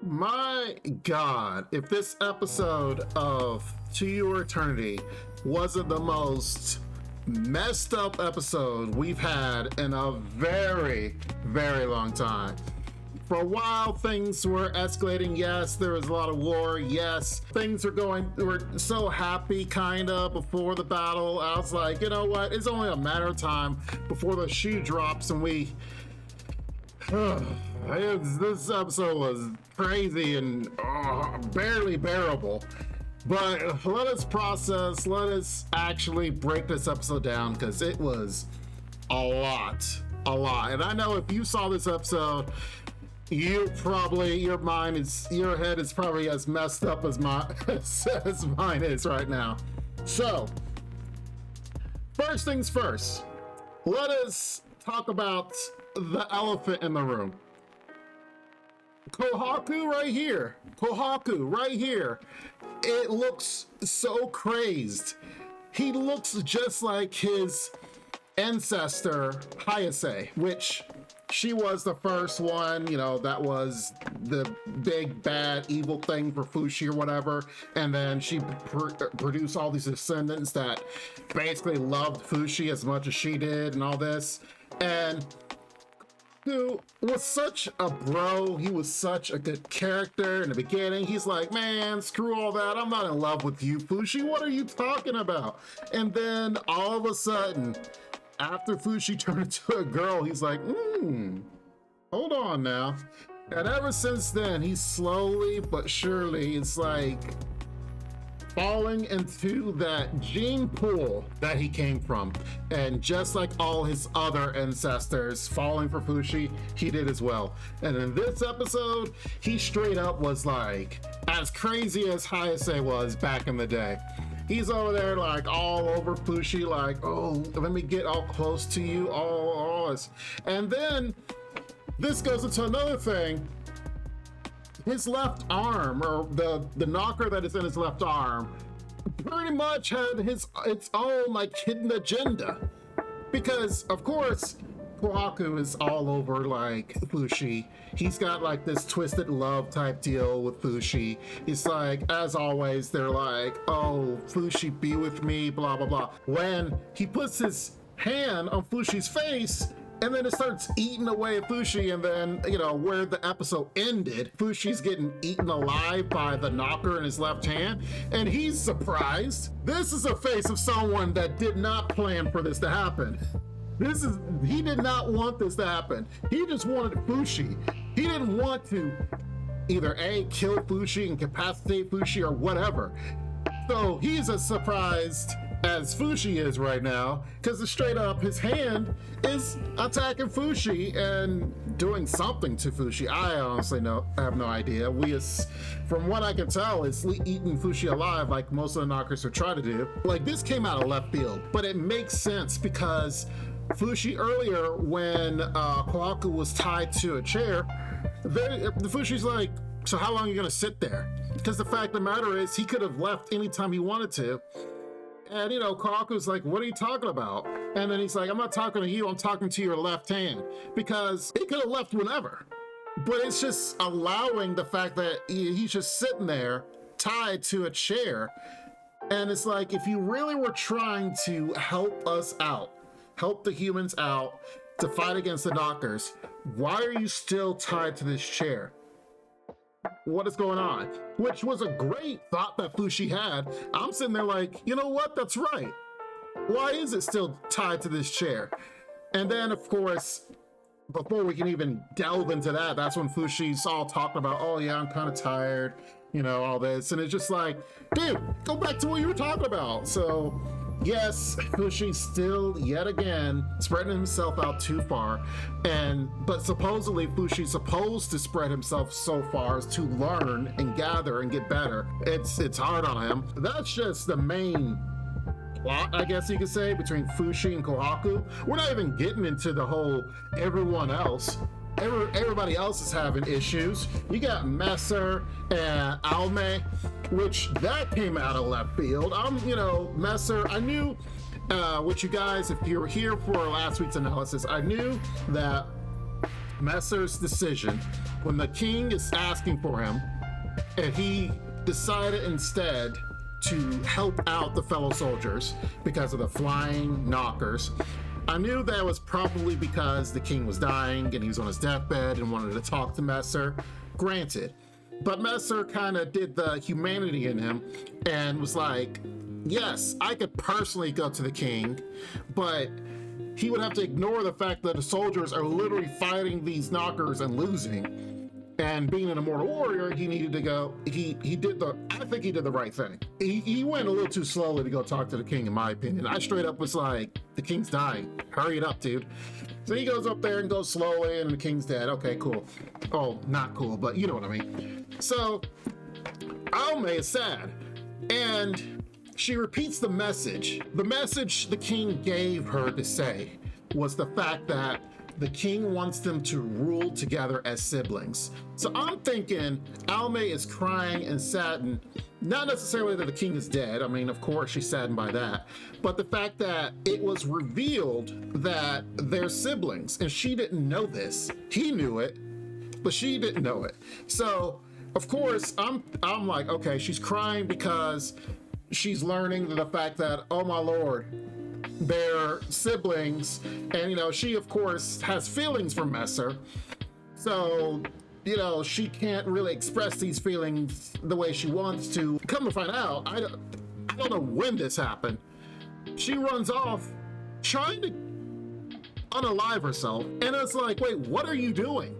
My God, if this episode of To Your Eternity wasn't the most messed up episode we've had in a very, very long time. For a while, things were escalating. Yes, there was a lot of war. Yes, things were so happy, kind of, before the battle. I was like, you know what? It's only a matter of time before the shoe drops and we... this episode was crazy and barely bearable. But let us process, let us actually break this episode down, because it was a lot. And I know if you saw this episode, your head is probably as messed up as as mine is right now. So, first things first, let us talk about the elephant in the room. Kohaku right here. It looks so crazed. He looks just like his ancestor, Hayase, which she was the first one, that was the big, bad, evil thing for Fushi or whatever. And then she produced all these descendants that basically loved Fushi as much as she did and all this. And who was such a bro, he was such a good character in the beginning. He's like, man, screw all that, I'm not in love with you, Fushi, what are you talking about? And then all of a sudden, after Fushi turned into a girl, he's like, hold on now. And ever since then, he slowly but surely is like falling into that gene pool that he came from. And just like all his other ancestors falling for Fushi, he did as well. And in this episode, he straight up was like as crazy as Hayase was back in the day. He's over there like all over Fushi, like, oh, let me get all close to you, all this. And then this goes into another thing. His left arm, or the knocker that is in his left arm, pretty much had its own like hidden agenda. Because of course, Kohaku is all over like Fushi. He's got like this twisted love type deal with Fushi. It's like, as always, they're like, oh, Fushi, be with me, blah, blah, blah. When he puts his hand on Fushi's face, and then it starts eating away at Fushi, and then, where the episode ended, Fushi's getting eaten alive by the knocker in his left hand, and he's surprised. This is a face of someone that did not plan for this to happen. He did not want this to happen. He just wanted Fushi. He didn't want to either A, kill Fushi, incapacitate Fushi, or whatever. So he's as surprised as Fushi is right now, because straight up his hand is attacking Fushi and doing something to Fushi. I honestly have no idea. From what I can tell, it's eating Fushi alive like most of the knockers would try to do. Like, this came out of left field, but it makes sense because Fushi earlier, when Kohaku was tied to a chair, the Fushi's like, so how long are you gonna sit there? Because the fact of the matter is, he could have left anytime he wanted to. And, Kohaku's like, what are you talking about? And then he's like, I'm not talking to you, I'm talking to your left hand. Because he could have left whenever. But it's just allowing the fact that he's just sitting there, tied to a chair. And it's like, if you really were trying to help us out, help the humans out to fight against the knockers, why are you still tied to this chair? What is going on? Which was a great thought that Fushi had. I'm sitting there like, you know what? That's right. Why is it still tied to this chair? And then, of course, before we can even delve into that, that's when Fushi's all talking about, oh yeah, I'm kind of tired, all this. And it's just like, dude, go back to what you were talking about. So yes, Fushi's still, yet again, spreading himself out too far. But supposedly Fushi's supposed to spread himself so far as to learn and gather and get better. It's hard on him. That's just the main plot, I guess you could say, between Fushi and Kohaku. We're not even getting into the whole everyone else. Everybody else is having issues. You got Messer and Alme, which that came out of left field. Messer, I knew, which you guys, if you were here for last week's analysis, I knew that Messer's decision when the king is asking for him, and he decided instead to help out the fellow soldiers because of the flying knockers. I knew that was probably because the king was dying and he was on his deathbed and wanted to talk to Messer. Granted. But Messer kind of did the humanity in him and was like, yes, I could personally go to the king, but he would have to ignore the fact that the soldiers are literally fighting these knockers and losing. And being an immortal warrior, he needed to go. I think he did the right thing. He went a little too slowly to go talk to the king, in my opinion. I straight up was like, the king's dying. Hurry it up, dude. So he goes up there and goes slowly, and the king's dead. Okay, cool. Oh, not cool, but you know what I mean. So Alme is sad, and she repeats the message. The message the king gave her to say was the fact that the king wants them to rule together as siblings. So I'm thinking Alme is crying and saddened, not necessarily that the king is dead. I mean, of course she's saddened by that, but the fact that it was revealed that they're siblings, and she didn't know this. He knew it, but she didn't know it. So of course I'm like, okay, she's crying because she's learning the fact that, oh my lord, they're siblings, and you know, she of course has feelings for Messer, so you know, she can't really express these feelings the way she wants to. Come to find out, I don't know when this happened, she runs off trying to unalive herself, and it's like, wait, what are you doing?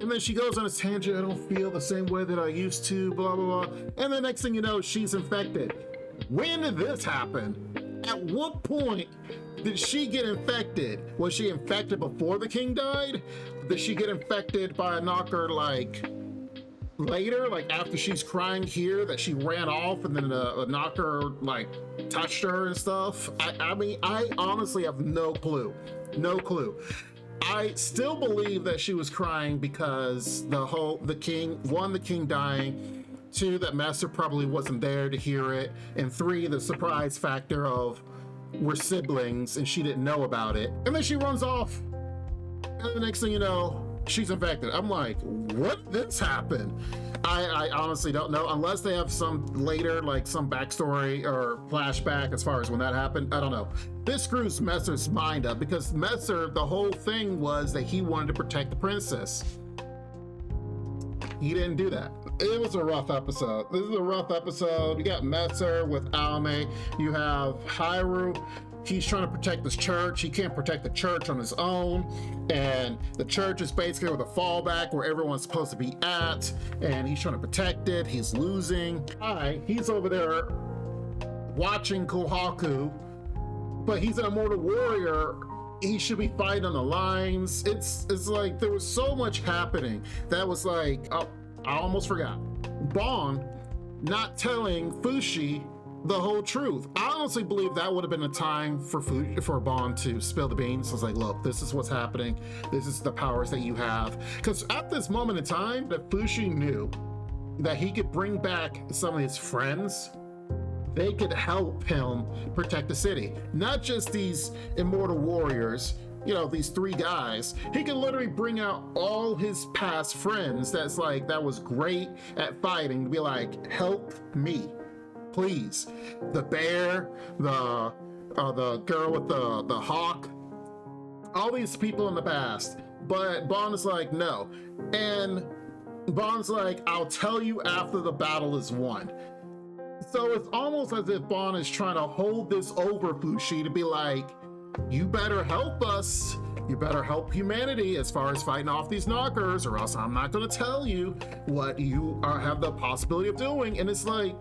And then she goes on a tangent, I don't feel the same way that I used to, blah blah blah, and the next thing you know, she's infected. When did this happen? At what point did she get infected? Was she infected before the king died? Did she get infected by a knocker like later, like after she's crying here that she ran off and then a knocker like touched her and stuff? I mean, I honestly have no clue. No clue. I still believe that she was crying because the king dying, 2, that Messer probably wasn't there to hear it, and 3, the surprise factor of we're siblings and she didn't know about it. And then she runs off, and the next thing you know, she's infected. I'm like, what did this happen? I honestly don't know, unless they have some later, like some backstory or flashback as far as when that happened. I don't know. This screws Messer's mind up, because Messer, the whole thing was that he wanted to protect the princess. He didn't do that. It was a rough episode. This is a rough episode. You got Messer with Alme. You have Hyrule. He's trying to protect this church. He can't protect the church on his own. And the church is basically with a fallback where everyone's supposed to be at. And he's trying to protect it. He's losing. He's over there watching Kohaku. But he's an immortal warrior. He should be fighting on the lines. It's like there was so much happening that was like, oh, I almost forgot. Bon not telling Fushi the whole truth. I honestly believe that would have been a time for Bon to spill the beans. I was like, look, this is what's happening. This is the powers that you have. Because at this moment in time, that Fushi knew that he could bring back some of his friends. They could help him protect the city. Not just these immortal warriors, you know, these 3 guys. He can literally bring out all his past friends that's like, that was great at fighting, to be like, help me, please. The bear, the girl with the hawk, all these people in the past. But Bon is like, no. And Bon's like, I'll tell you after the battle is won. So it's almost as if Bon is trying to hold this over Fushi to be like, you better help us. You better help humanity as far as fighting off these knockers, or else I'm not going to tell you what you have the possibility of doing. And it's like,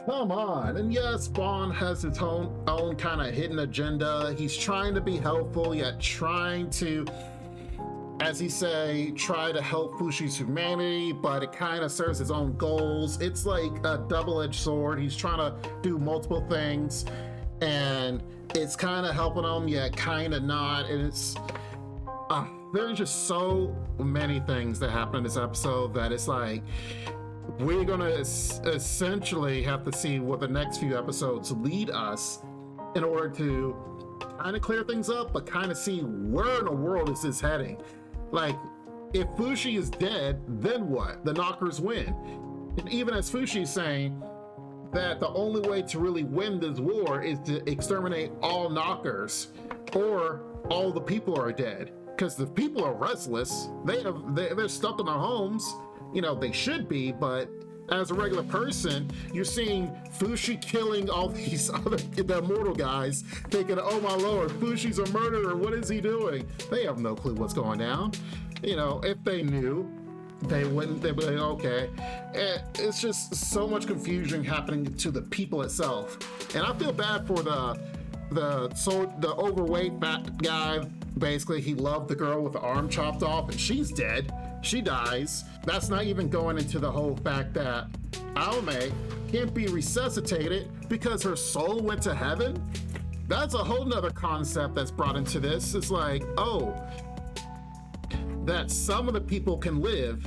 come on. And yes, Bon has his own kind of hidden agenda. He's trying to be helpful, yet trying to, as he say, try to help Fushi's humanity, but it kind of serves his own goals. It's like a double-edged sword. He's trying to do multiple things, and it's kind of helping him, yet kind of not. And it's there's just so many things that happen in this episode that it's like, we're gonna essentially have to see what the next few episodes lead us in order to kind of clear things up, but kind of see where in the world is this heading. Like, if Fushi is dead, then what? The knockers win. And even as Fushi's saying that the only way to really win this war is to exterminate all knockers, or all the people are dead. Because the people are restless. They're stuck in their homes. You know, they should be, but as a regular person, you're seeing Fushi killing all these other the immortal guys, thinking, oh my lord, Fushi's a murderer, what is he doing? They have no clue what's going down. You know, if they knew, they wouldn't, they'd be like, okay. It's just so much confusion happening to the people itself. And I feel bad for the overweight fat guy. Basically, he loved the girl with the arm chopped off, and she's dead. She dies. That's not even going into the whole fact that Aome can't be resuscitated because her soul went to heaven. That's a whole nother concept that's brought into this. It's like, oh, that some of the people can live,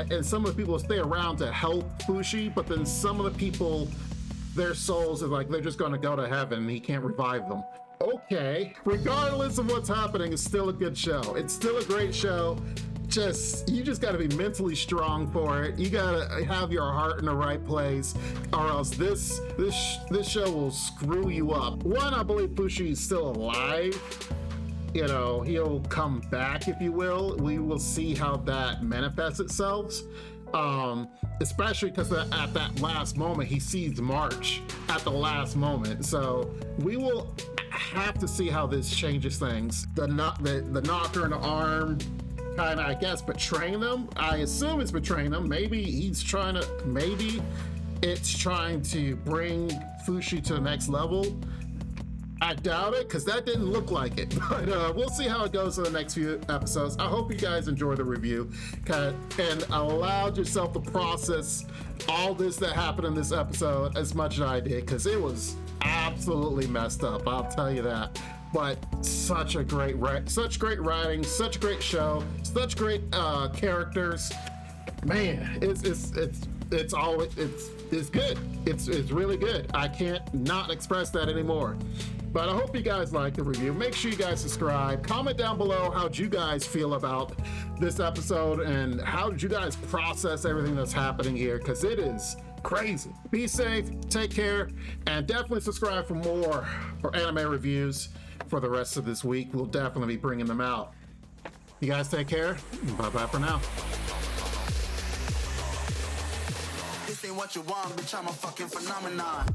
and some of the people stay around to help Fushi, but then some of the people, their souls are like, they're just going to go to heaven and he can't revive them. Okay, regardless of what's happening, it's still a good show. It's still a great show. You just got to be mentally strong for it. You got to have your heart in the right place, or else this show will screw you up. One, I believe Fushi is still alive. You know, he'll come back, if you will. We will see how that manifests itself. Especially because at that last moment, he sees March at the last moment. So we will have to see how this changes things. The knocker in the arm, kind of, I guess, betraying them. I assume it's betraying them. Maybe it's trying to bring Fushi to the next level. I doubt it, because that didn't look like it. But we'll see how it goes in the next few episodes. I hope you guys enjoy the review and allowed yourself to process all this that happened in this episode as much as I did, because it was absolutely messed up, I'll tell you that. But such great writing, such a great show, such great characters. Man, it's good. It's really good. I can't not express that anymore. But I hope you guys like the review. Make sure you guys subscribe. Comment down below how'd you guys feel about this episode, and how did you guys process everything that's happening here, because it is crazy. Be safe, take care, and definitely subscribe for more anime reviews for the rest of this week. We'll definitely be bringing them out. You guys take care. Bye-bye for now. This ain't what you want, bitch, I'm a fucking phenomenon.